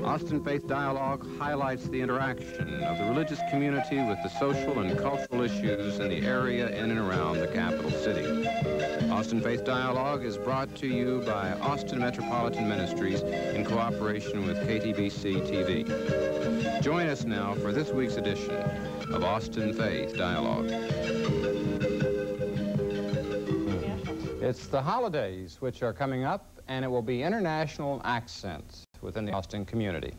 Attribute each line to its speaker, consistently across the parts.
Speaker 1: Austin Faith Dialogue highlights the interaction of the religious community with the social and cultural issues in the area in and around the capital city. Austin Faith Dialogue is brought to you by Austin Metropolitan Ministries in cooperation with KTBC TV. Join us now for this week's edition of Austin Faith Dialogue. It's the holidays which are coming up, and it will be international accents within the Austin community.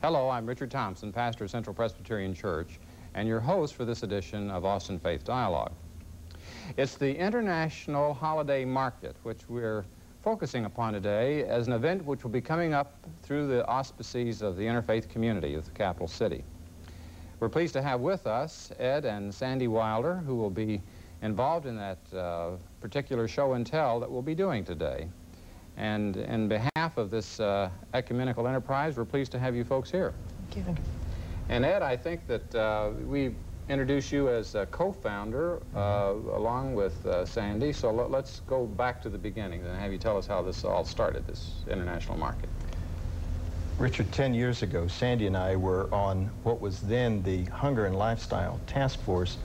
Speaker 1: Hello, I'm Richard Thompson, pastor of Central Presbyterian Church, and your host for this edition of Austin Faith Dialogue. It's the International Holiday Market, which we're focusing upon today as an event which will be coming up through the auspices of the interfaith community of the capital city. We're pleased to have with us Ed and Sandy Wilder, who will be involved in that particular show and tell that we'll be doing today. And in behalf of this ecumenical enterprise, we're pleased to have you folks here.
Speaker 2: Thank you.
Speaker 1: And Ed, I think that we introduce you as a co-founder along with Sandy, so let's go back to the beginning and have you tell us how this all started, this international market.
Speaker 3: Richard, 10 years ago, Sandy and I were on what was then the Hunger and Lifestyle Task Force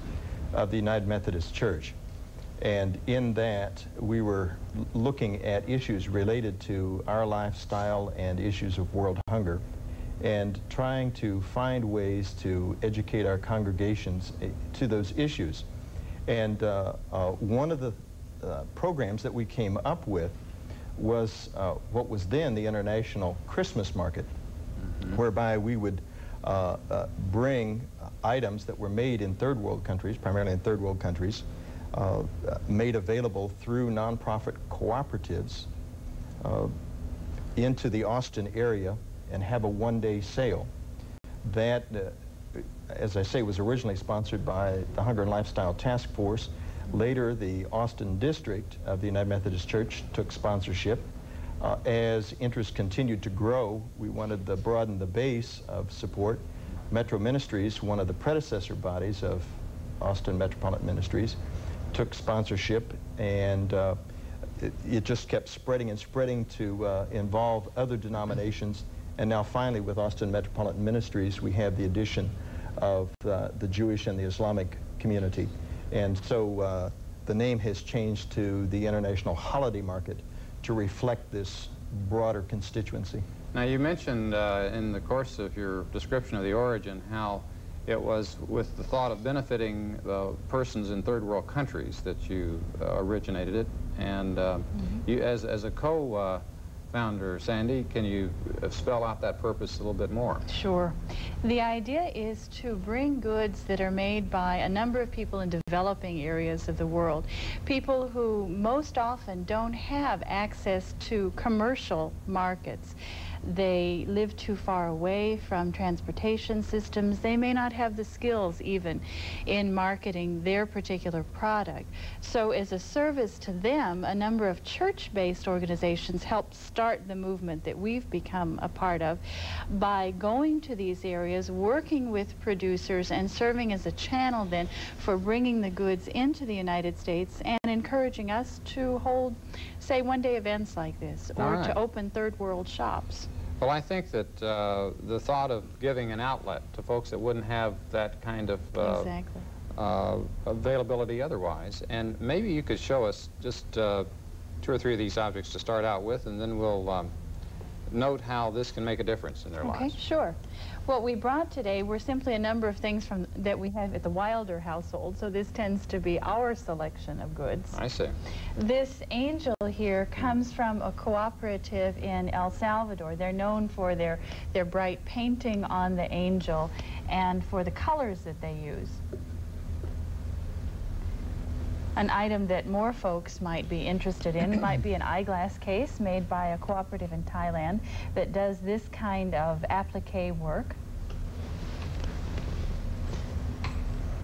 Speaker 3: of the United Methodist Church. And in that, we were looking at issues related to our lifestyle and issues of world hunger, and trying to find ways to educate our congregations to those issues. And one of the programs that we came up with was what was then the International Christmas Market, whereby we would bring items that were made in third world countries, primarily in third world countries, made available through nonprofit cooperatives into the Austin area and have a one-day sale. That, as I say, was originally sponsored by the Hunger and Lifestyle Task Force. Later, the Austin District of the United Methodist Church took sponsorship. As interest continued to grow, we wanted to broaden the base of support. Metro Ministries, one of the predecessor bodies of Austin Metropolitan Ministries, took sponsorship, and it just kept spreading and spreading to involve other denominations. And now finally, with Austin Metropolitan Ministries, we have the addition of the Jewish and the Islamic community. And so the name has changed to the International Holiday Market to reflect this broader constituency.
Speaker 1: Now, you mentioned in the course of your description of the origin how it was with the thought of benefiting persons in third world countries that you originated it. And you, as a co-founder, Sandy, can you spell out that purpose a little bit more?
Speaker 2: Sure. The idea is to bring goods that are made by a number of people in developing areas of the world, people who most often don't have access to commercial markets. They live too far away from transportation systems. They may not have the skills even in marketing their particular product. So as a service to them, a number of church-based organizations helped start the movement that we've become a part of by going to these areas, working with producers, and serving as a channel then for bringing the goods into the United States and encouraging us to hold, say, one-day events like this, or to open third world shops.
Speaker 1: Well, I think that the thought of giving an outlet to folks that wouldn't have that kind of availability otherwise, and maybe you could show us just 2 or 3 of these objects to start out with, and then we'll note how this can make a difference in their lives.
Speaker 2: Okay, sure. What we brought today were simply a number of things that we have at the Wilder household, so this tends to be our selection of goods.
Speaker 1: I see.
Speaker 2: This angel here comes from a cooperative in El Salvador. They're known for their bright painting on the angel and for the colors that they use. An item that more folks might be interested in might be an eyeglass case made by a cooperative in Thailand that does this kind of applique work.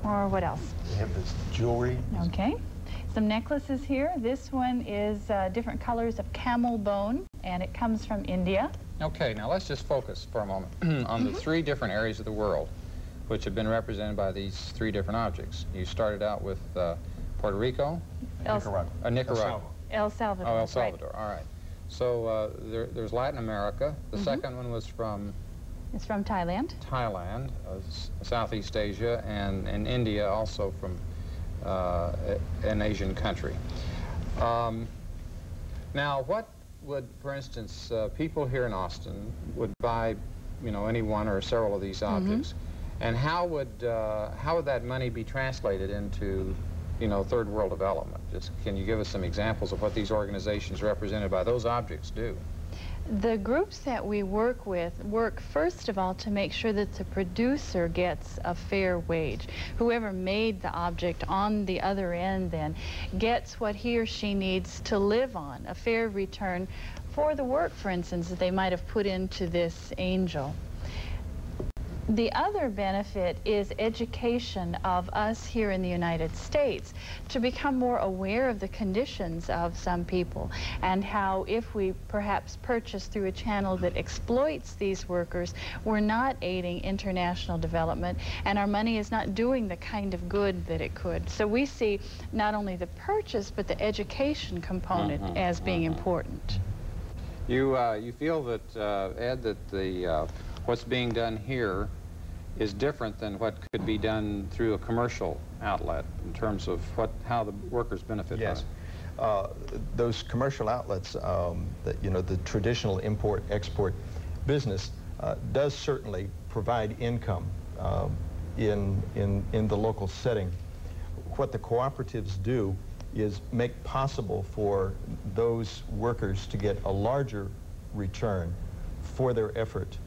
Speaker 2: Or what else?
Speaker 3: We have this jewelry.
Speaker 2: Okay. Some necklaces here. This one is different colors of camel bone, and it comes from India.
Speaker 1: Okay, now let's just focus for a moment on the 3 different areas of the world which have been represented by these 3 different objects. You started out with Puerto Rico?
Speaker 3: Nicaragua.
Speaker 1: Nicaragua.
Speaker 2: El Salvador.
Speaker 1: Oh, El Salvador,
Speaker 2: right.
Speaker 1: all right. So there's Latin America. The second one was from?
Speaker 2: It's from Thailand.
Speaker 1: Thailand, Southeast Asia, and India, also from an Asian country. Now, what would, for instance, people here in Austin would buy, you know, any one or several of these objects, and how would that money be translated into, you know, third world development? Just can you give us some examples of what these organizations represented by those objects do?
Speaker 2: The groups that we work with work, first of all, to make sure that the producer gets a fair wage. Whoever made the object on the other end then gets what he or she needs to live on, a fair return for the work, for instance, that they might have put into this angel. The other benefit is education of us here in the United States to become more aware of the conditions of some people, and how if we perhaps purchase through a channel that exploits these workers, we're not aiding international development, and our money is not doing the kind of good that it could. So we see not only the purchase but the education component as being important.
Speaker 1: You feel that, Ed, that the what's being done here is different than what could be done through a commercial outlet in terms of how the workers benefit from it?
Speaker 3: Those commercial outlets, that, you know, the traditional import-export business does certainly provide income in the local setting. What the cooperatives do is make possible for those workers to get a larger return for their effort.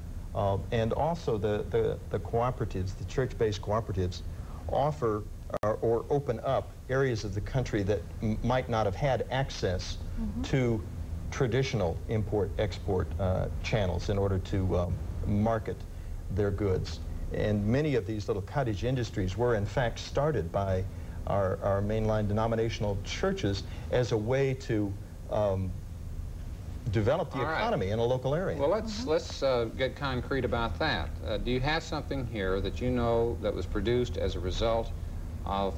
Speaker 3: And also the cooperatives, the church-based cooperatives, offer or open up areas of the country that might not have had access to traditional import-export channels in order to market their goods. And many of these little cottage industries were in fact started by our mainline denominational churches as a way to develop the economy in a local area.
Speaker 1: Well, let's get concrete about that. Do you have something here that you know that was produced as a result of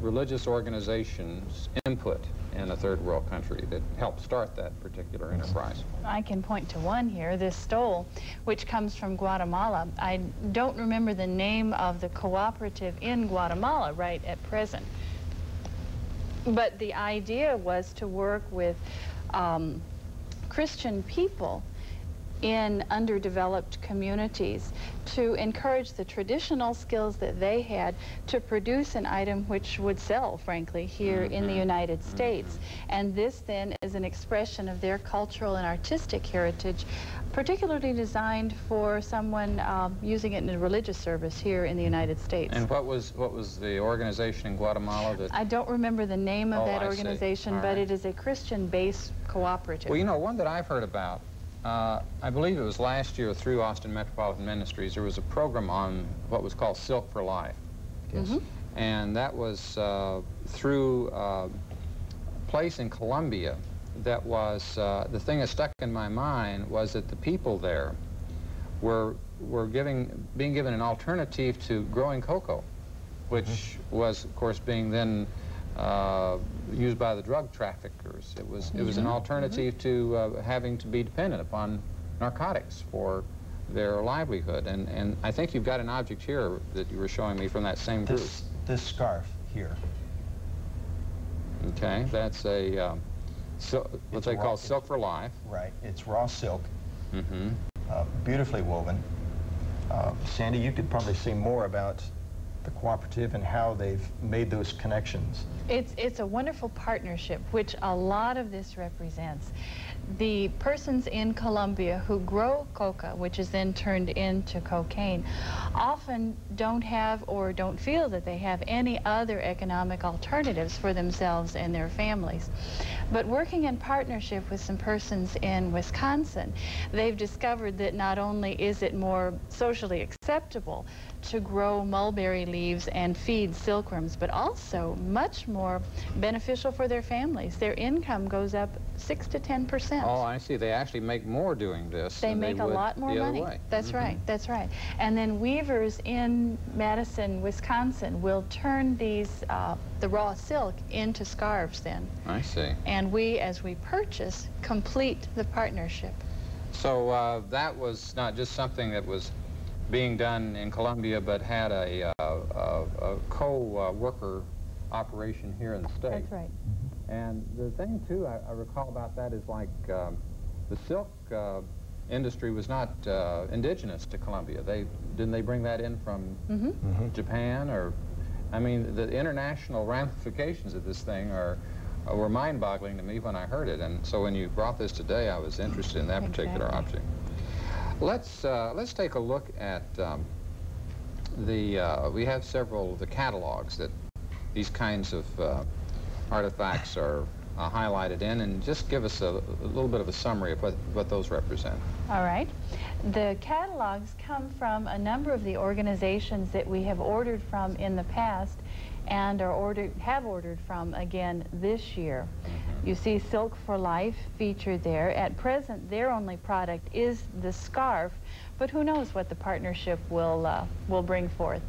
Speaker 1: religious organizations' input in a third world country that helped start that particular enterprise?
Speaker 2: I can point to one here, this stole, which comes from Guatemala. I don't remember the name of the cooperative in Guatemala right at present, but the idea was to work with Christian people in underdeveloped communities to encourage the traditional skills that they had to produce an item which would sell, frankly, here in the United States. And this then is an expression of their cultural and artistic heritage, particularly designed for someone using it in a religious service here in the United States.
Speaker 1: And what was the organization in Guatemala that...
Speaker 2: I don't remember the name of that organization, but it is a Christian-based cooperative.
Speaker 1: Well, you know, one that I've heard about, I believe it was last year through Austin Metropolitan Ministries, there was a program on what was called Silk for Life.
Speaker 3: Yes.
Speaker 1: And that was through a place in Colombia that was, the thing that stuck in my mind was that the people there were being given an alternative to growing cocoa, which was, of course, being then used by the drug traffickers. It was an alternative to having to be dependent upon narcotics for their livelihood. And I think you've got an object here that you were showing me from that same group.
Speaker 3: This scarf here.
Speaker 1: Okay, that's a what they call Silk for Life.
Speaker 3: Right. It's raw silk. Beautifully woven. Sandy, you could probably say more about the cooperative and how they've made those connections.
Speaker 2: It's a wonderful partnership, which a lot of this represents. The persons in Colombia who grow coca, which is then turned into cocaine, often don't have or don't feel that they have any other economic alternatives for themselves and their families. But working in partnership with some persons in Wisconsin, they've discovered that not only is it more socially acceptable to grow mulberry leaves and feed silkworms, but also much more beneficial for their families. Their income goes up 6 to 10%.
Speaker 1: Oh, I see. They actually make more doing this.
Speaker 2: They make a lot more money. That's right. That's right. And then weavers in Madison, Wisconsin, will turn these the raw silk into scarves. Then
Speaker 1: I see.
Speaker 2: And we, as we purchase, complete the partnership.
Speaker 1: So that was not just something that was being done in Columbia, but had a co-worker operation here in the state.
Speaker 2: That's right.
Speaker 1: And the thing, too, I recall about that is like the silk industry was not indigenous to Columbia. Didn't they bring that in from Japan? Or, I mean, the international ramifications of this thing were mind-boggling to me when I heard it. And so when you brought this today, I was interested in that particular object. Let's take a look at we have several of the catalogs that these kinds of artifacts are highlighted in, and just give us a little bit of a summary of what those represent.
Speaker 2: All right. The catalogs come from a number of the organizations that we have ordered from in the past and have ordered from again this year. You see Silk for Life featured there. At present, their only product is the scarf, but who knows what the partnership will bring forth.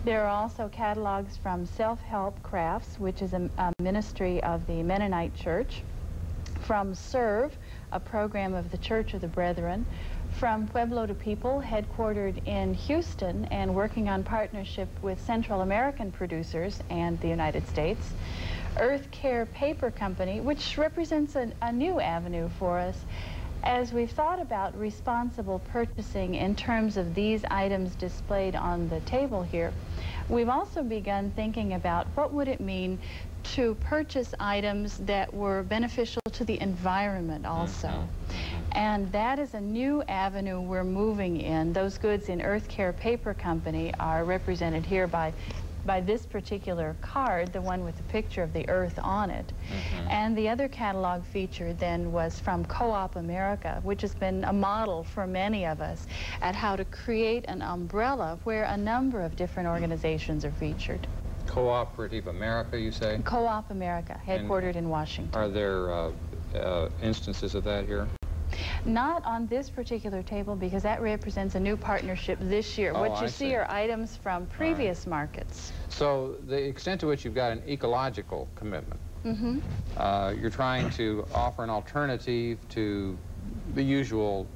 Speaker 2: There are also catalogs from Self-Help Crafts, which is a ministry of the Mennonite Church, from Serve, a program of the Church of the Brethren, from Pueblo to People, headquartered in Houston and working on partnership with Central American producers and the United States, Earth Care Paper Company, which represents a new avenue for us. As we've thought about responsible purchasing in terms of these items displayed on the table here, we've also begun thinking about what would it mean to purchase items that were beneficial to the environment also. And that is a new avenue we're moving in. Those goods in Earth Care Paper Company are represented here by this particular card, the one with the picture of the earth on it. And the other catalog feature then was from Co-op America, which has been a model for many of us at how to create an umbrella where a number of different organizations are featured.
Speaker 1: Cooperative America, you say?
Speaker 2: Co-op America, headquartered in Washington.
Speaker 1: Are there instances of that here?
Speaker 2: Not on this particular table, because that represents a new partnership this year. What you see are items from previous markets.
Speaker 1: So the extent to which you've got an ecological commitment, you're trying to offer an alternative to the usual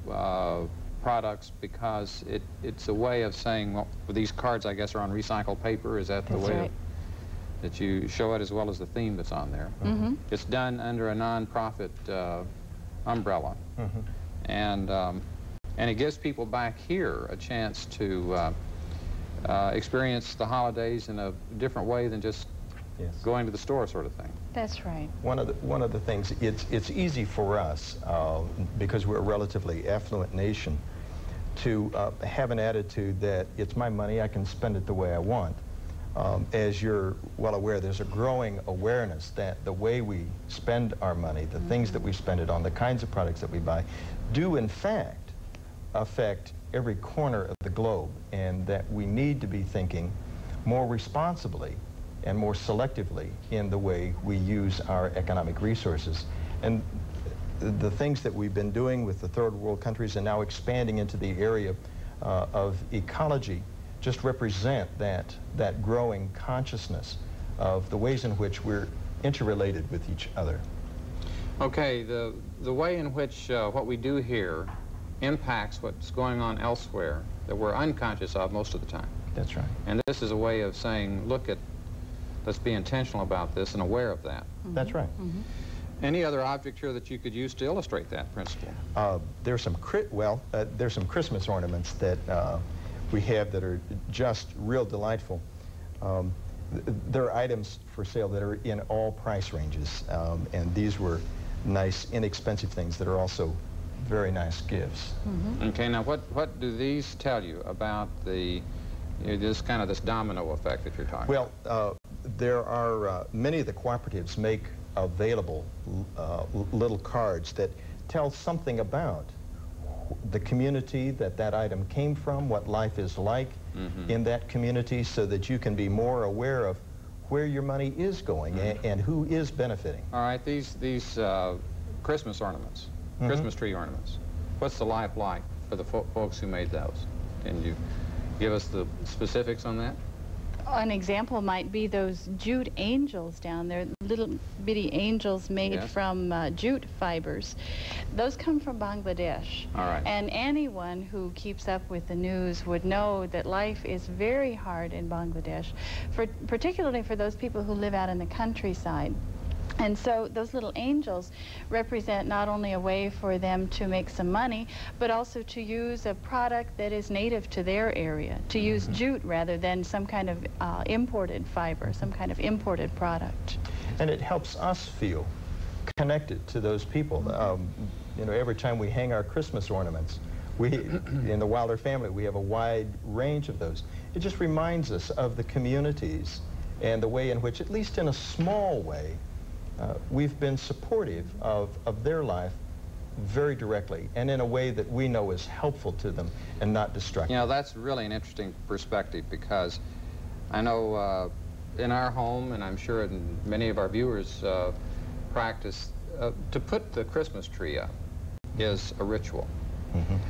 Speaker 1: products, because it's a way of saying, well, these cards, I guess, are on recycled paper. Is that the way that you show it, as well as the theme that's on there? It's done under a non-profit umbrella, and it gives people back here a chance to experience the holidays in a different way than just going to the store, sort of thing.
Speaker 2: That's right.
Speaker 3: One of the things, it's easy for us because we're a relatively affluent nation to have an attitude that it's my money, I can spend it the way I want. As you're well aware, there's a growing awareness that the way we spend our money, the things that we spend it on, the kinds of products that we buy, do in fact affect every corner of the globe, and that we need to be thinking more responsibly and more selectively in the way we use our economic resources. And the things that we've been doing with the third world countries and now expanding into the area of ecology just represent that growing consciousness of the ways in which we're interrelated with each other.
Speaker 1: Okay, the way in which what we do here impacts what's going on elsewhere that we're unconscious of most of the time.
Speaker 3: That's right.
Speaker 1: And this is a way of saying, let's be intentional about this and aware of that.
Speaker 3: That's right.
Speaker 1: Any other object here that you could use to illustrate that principle?
Speaker 3: There's some Christmas ornaments that we have that are just real delightful. There are items for sale that are in all price ranges, and these were nice, inexpensive things that are also very nice gifts.
Speaker 1: Okay, now what do these tell you about this domino effect that you're talking about?
Speaker 3: Well, there are many of the cooperatives make available little cards that tell something about the community that that item came from, what life is like in that community, so that you can be more aware of where your money is going and who is benefiting.
Speaker 1: All right, these Christmas ornaments, Christmas tree ornaments, what's the life like for the folks who made those? Can you give us the specifics on that?
Speaker 2: An example might be those jute angels down there, little bitty angels made from jute fibers. Those come from Bangladesh.
Speaker 1: All right.
Speaker 2: And anyone who keeps up with the news would know that life is very hard in Bangladesh, particularly for those people who live out in the countryside. And so those little angels represent not only a way for them to make some money, but also to use a product that is native to their area, to use jute rather than some kind of imported fiber, some kind of imported product.
Speaker 3: And it helps us feel connected to those people. You know, every time we hang our Christmas ornaments, in the Wilder family, we have a wide range of those. It just reminds us of the communities and the way in which, at least in a small way, we've been supportive of their life very directly and in a way that we know is helpful to them and not destructive.
Speaker 1: You know, that's really an interesting perspective, because I know in our home, and I'm sure in many of our viewers practice, to put the Christmas tree up is a ritual.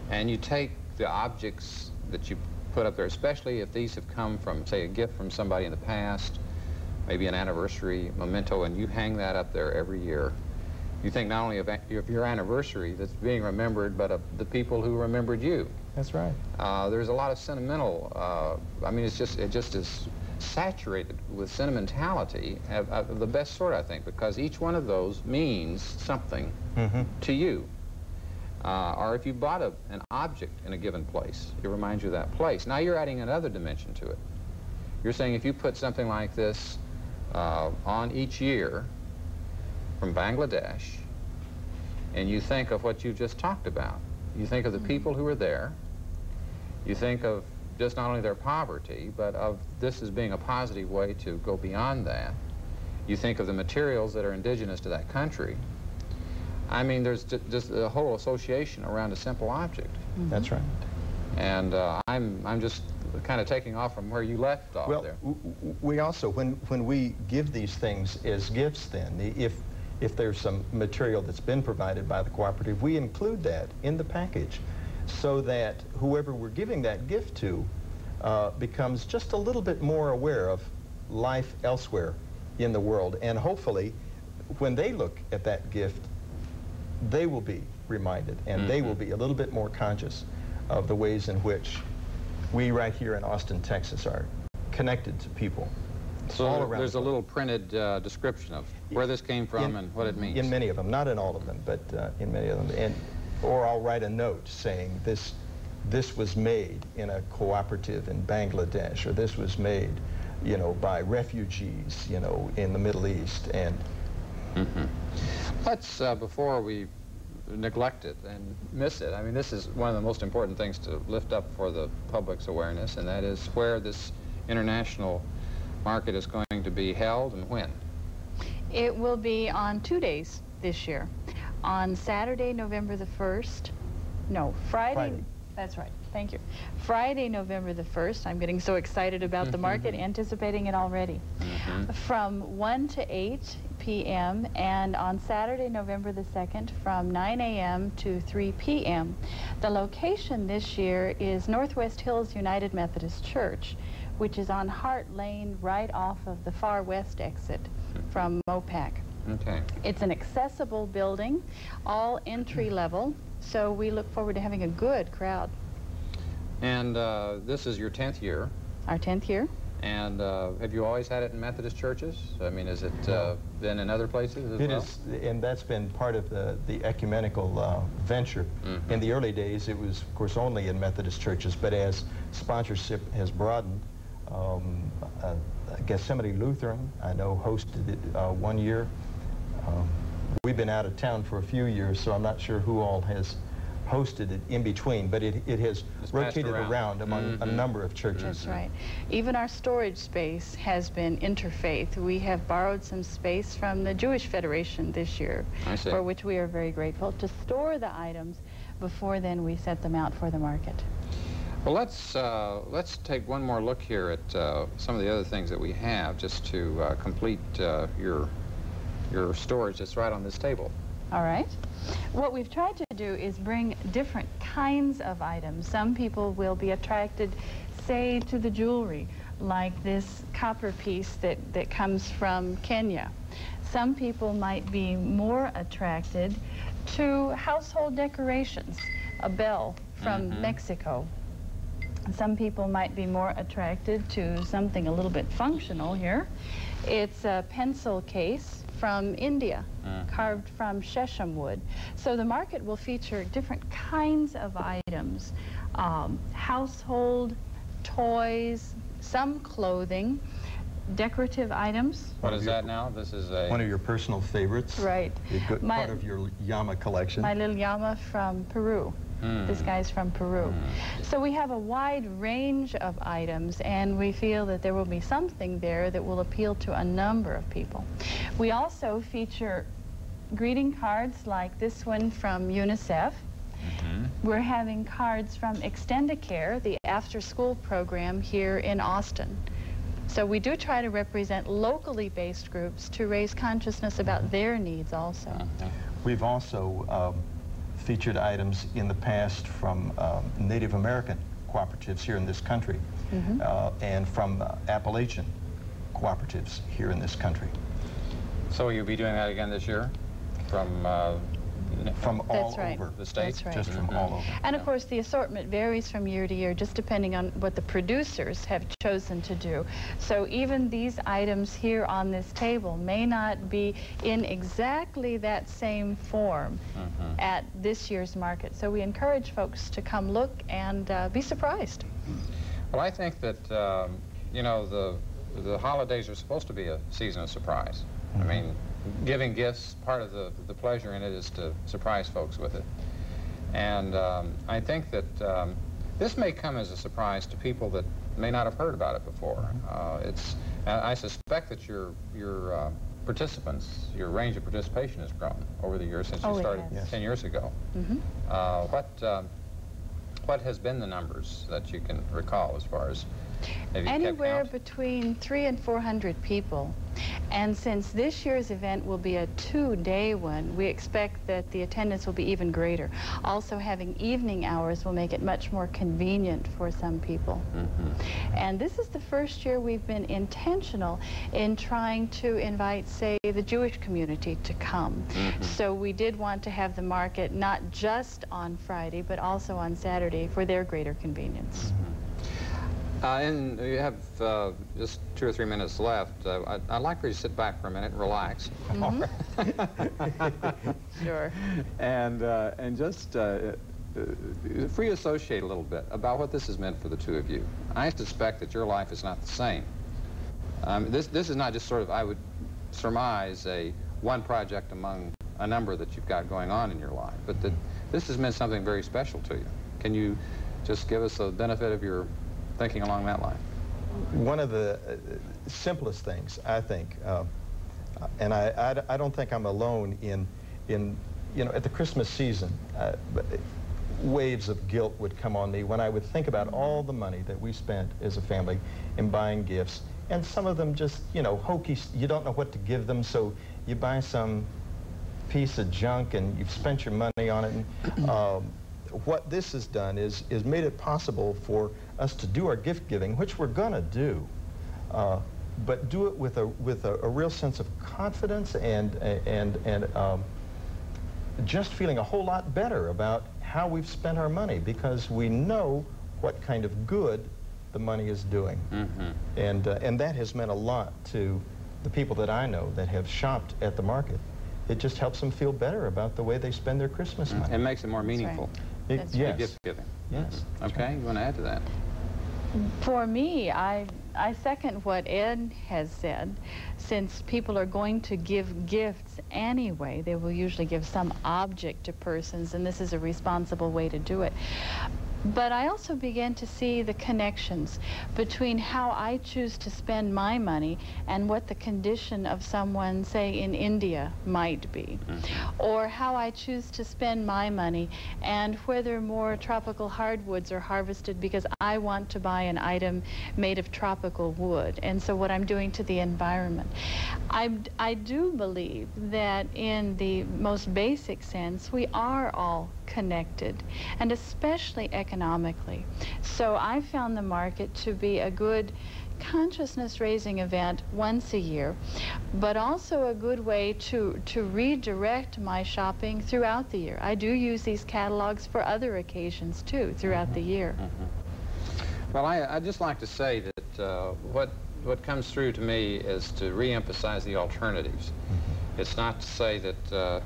Speaker 1: And you take the objects that you put up there, especially if these have come from, say, a gift from somebody in the past, maybe an anniversary memento, and you hang that up there every year. You think not only of your anniversary that's being remembered, but of the people who remembered you.
Speaker 3: That's right.
Speaker 1: There's a lot of sentimental, I mean, it just is saturated with sentimentality of the best sort, I think, because each one of those means something to you. Or if you bought an object in a given place, it reminds you of that place. Now you're adding another dimension to it. You're saying if you put something like this on each year from Bangladesh, and you think of what you just talked about, you think of the people who are there, you think of just not only their poverty, but of this as being a positive way to go beyond that. You think of the materials that are indigenous to that country. I mean, there's just a whole association around a simple object.
Speaker 3: That's right.
Speaker 1: And I'm just kind of taking off from where you left off there.
Speaker 3: Well, we also, when we give these things as gifts then, if there's some material that's been provided by the cooperative, we include that in the package so that whoever we're giving that gift to becomes just a little bit more aware of life elsewhere in the world. And hopefully, when they look at that gift, they will be reminded, and they will be a little bit more conscious of the ways in which we right here in Austin, Texas are connected to people.
Speaker 1: So all around there's a little printed description of where this came from and what it means.
Speaker 3: In many of them, not in all of them, but in many of them. Or I'll write a note saying this was made in a cooperative in Bangladesh, or this was made, you know, by refugees, you know, in the Middle East. And
Speaker 1: let's, before we neglect it and miss it, I mean, this is one of the most important things to lift up for the public's awareness, and that is where this international market is going to be held and when.
Speaker 2: It will be on 2 days this year. On Saturday, November the 1st. No, Friday. That's right. Thank you. Friday, November the 1st. I'm getting so excited about the market, anticipating it already. From 1 to 8 p.m. and on Saturday, November the 2nd, from 9 a.m. to 3 p.m. The location this year is Northwest Hills United Methodist Church, which is on Hart Lane, right off of the far west exit from Mopac.
Speaker 1: Okay.
Speaker 2: It's an accessible building, all entry level, so we look forward to having a good crowd.
Speaker 1: And this is your 10th year.
Speaker 2: Our 10th year.
Speaker 1: And have you always had it in Methodist churches? I mean, is it been in other places as well?
Speaker 3: It is, and that's been part of the ecumenical venture. In the early days, it was, of course, only in Methodist churches, but as sponsorship has broadened, Gethsemane Lutheran, I know, hosted it 1 year. We've been out of town for a few years, so I'm not sure who all has hosted it in between, but it has rotated around among a number of churches.
Speaker 2: That's right. Even our storage space has been interfaith. We have borrowed some space from the Jewish Federation this year, for which we are very grateful, to store the items before then we set them out for the market.
Speaker 1: Well, let's take one more look here at some of the other things that we have, just to complete your storage that's right on this table.
Speaker 2: All right. What we've tried to do is bring different kinds of items. Some people will be attracted, say, to the jewelry, like this copper piece that comes from Kenya. Some people might be more attracted to household decorations, a bell from Mexico. Some people might be more attracted to something a little bit functional here. It's a pencil case from India, carved from Shesham wood. So the market will feature different kinds of items, household, toys, some clothing, decorative items.
Speaker 1: What is that now? This is
Speaker 3: one of your personal favorites.
Speaker 2: Right.
Speaker 3: Part of your llama collection.
Speaker 2: My little llama from Peru. This guy's from Peru. So we have a wide range of items, and we feel that there will be something there that will appeal to a number of people. We also feature greeting cards like this one from UNICEF. We're having cards from Extendicare, the after-school program here in Austin. So we do try to represent locally based groups to raise consciousness about their needs also.
Speaker 3: We've also featured items in the past from Native American cooperatives here in this country, and from Appalachian cooperatives here in this country.
Speaker 1: So you'll be doing that again this year? From
Speaker 3: all over
Speaker 1: the state?
Speaker 2: That's right.
Speaker 3: Just from all over.
Speaker 2: And of course the assortment varies from year to year just depending on what the producers have chosen to do. So even these items here on this table may not be in exactly that same form at this year's market. So we encourage folks to come look and be surprised.
Speaker 1: Well, I think that, you know, the holidays are supposed to be a season of surprise. I mean, giving gifts, part of the pleasure in it is to surprise folks with it. And I think that this may come as a surprise to people that may not have heard about it before. I suspect that your participants, your range of participation has grown over the years since you started 10 years ago. What has been the numbers that you can recall as far as
Speaker 2: anywhere between 300 and 400 people. And since this year's event will be a two-day one, we expect that the attendance will be even greater. Also, having evening hours will make it much more convenient for some people. And this is the first year we've been intentional in trying to invite, say, the Jewish community to come. So we did want to have the market not just on Friday, but also on Saturday for their greater convenience.
Speaker 1: And you have just 2 or 3 minutes left. I'd like for you to sit back for a minute and relax.
Speaker 2: Sure.
Speaker 1: And just free associate a little bit about what this has meant for the two of you. I suspect that your life is not the same. This is not just sort of, I would surmise, one project among a number that you've got going on in your life, but that this has meant something very special to you. Can you just give us the benefit of your thinking along that line?
Speaker 3: One of the simplest things, I think, and I don't think I'm alone in you know, at the Christmas season, waves of guilt would come on me when I would think about all the money that we spent as a family in buying gifts, and some of them just, you know, hokey, you don't know what to give them, so you buy some piece of junk and you've spent your money on it. And, what this has done is made it possible for us to do our gift giving, which we're gonna do, but do it with a real sense of confidence and just feeling a whole lot better about how we've spent our money, because we know what kind of good the money is doing. And that has meant a lot to the people that I know that have shopped at the market. It just helps them feel better about the way they spend their Christmas money.
Speaker 1: It makes it more meaningful.
Speaker 3: Yes.
Speaker 1: Gift giving.
Speaker 3: Yes.
Speaker 1: Okay, you want to add to that?
Speaker 2: For me, I second what Ed has said. Since people are going to give gifts anyway, they will usually give some object to persons, and this is a responsible way to do it. But I also began to see the connections between how I choose to spend my money and what the condition of someone, say, in India might be. Or how I choose to spend my money and whether more tropical hardwoods are harvested because I want to buy an item made of tropical wood. And so what I'm doing to the environment. I do believe that in the most basic sense, we are all connected, and especially economically. So I found the market to be a good consciousness-raising event once a year, but also a good way to redirect my shopping throughout the year. I do use these catalogs for other occasions, too, throughout the year.
Speaker 1: Well, I'd just like to say that what comes through to me is to re-emphasize the alternatives. It's not to say that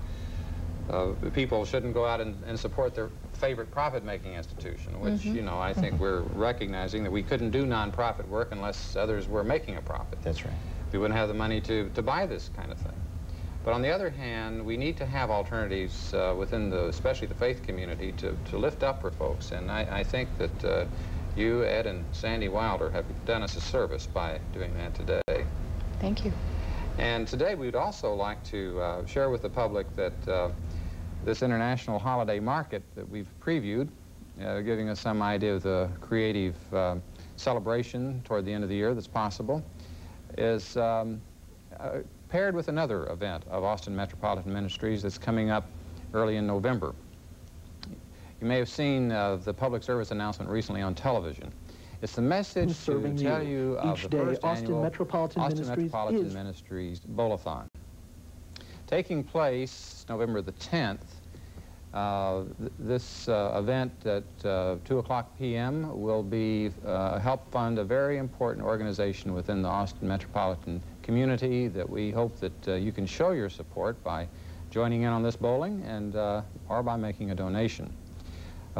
Speaker 1: people shouldn't go out and support their favorite profit-making institution, which, you know, I think we're recognizing that we couldn't do nonprofit work unless others were making a profit.
Speaker 3: That's right.
Speaker 1: We wouldn't have the money to buy this kind of thing. But on the other hand, we need to have alternatives within especially the faith community to lift up for folks. And I think that you, Ed, and Sandy Wilder have done us a service by doing that today.
Speaker 2: Thank you.
Speaker 1: And today we'd also like to share with the public that this international holiday market that we've previewed, giving us some idea of the creative celebration toward the end of the year that's possible, is paired with another event of Austin Metropolitan Ministries that's coming up early in November. You may have seen the public service announcement recently on television. It's the message to tell you of the first annual Austin Metropolitan Ministries Bowl-a-thon. Taking place November the 10th, this event at 2:00 p.m. will be help fund a very important organization within the Austin metropolitan community that we hope that you can show your support by joining in on this bowling and or by making a donation.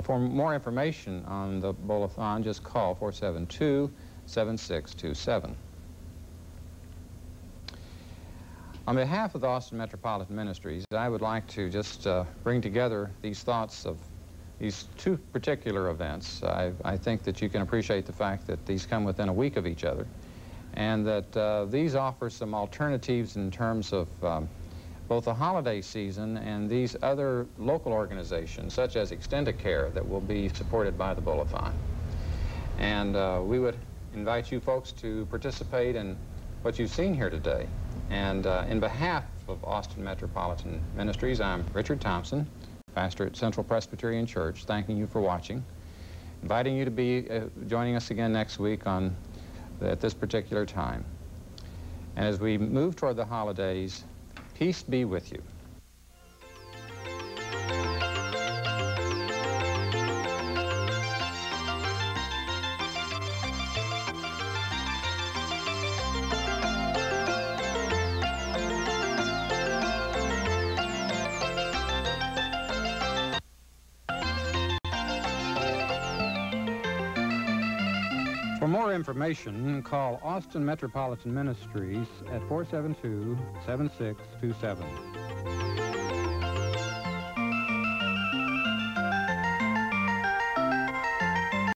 Speaker 1: For more information on the bowl-a-thon, just call 472-7627. On behalf of the Austin Metropolitan Ministries, I would like to just bring together these thoughts of these two particular events. I think that you can appreciate the fact that these come within a week of each other, and that these offer some alternatives in terms of both the holiday season and these other local organizations, such as Extendicare, that will be supported by the Bowl-a-thon. And we would invite you folks to participate in what you've seen here today. And in behalf of Austin Metropolitan Ministries, I'm Richard Thompson, pastor at Central Presbyterian Church, thanking you for watching, inviting you to be joining us again next week at this particular time. And as we move toward the holidays, peace be with you. For more information, call Austin Metropolitan Ministries at 472-7627.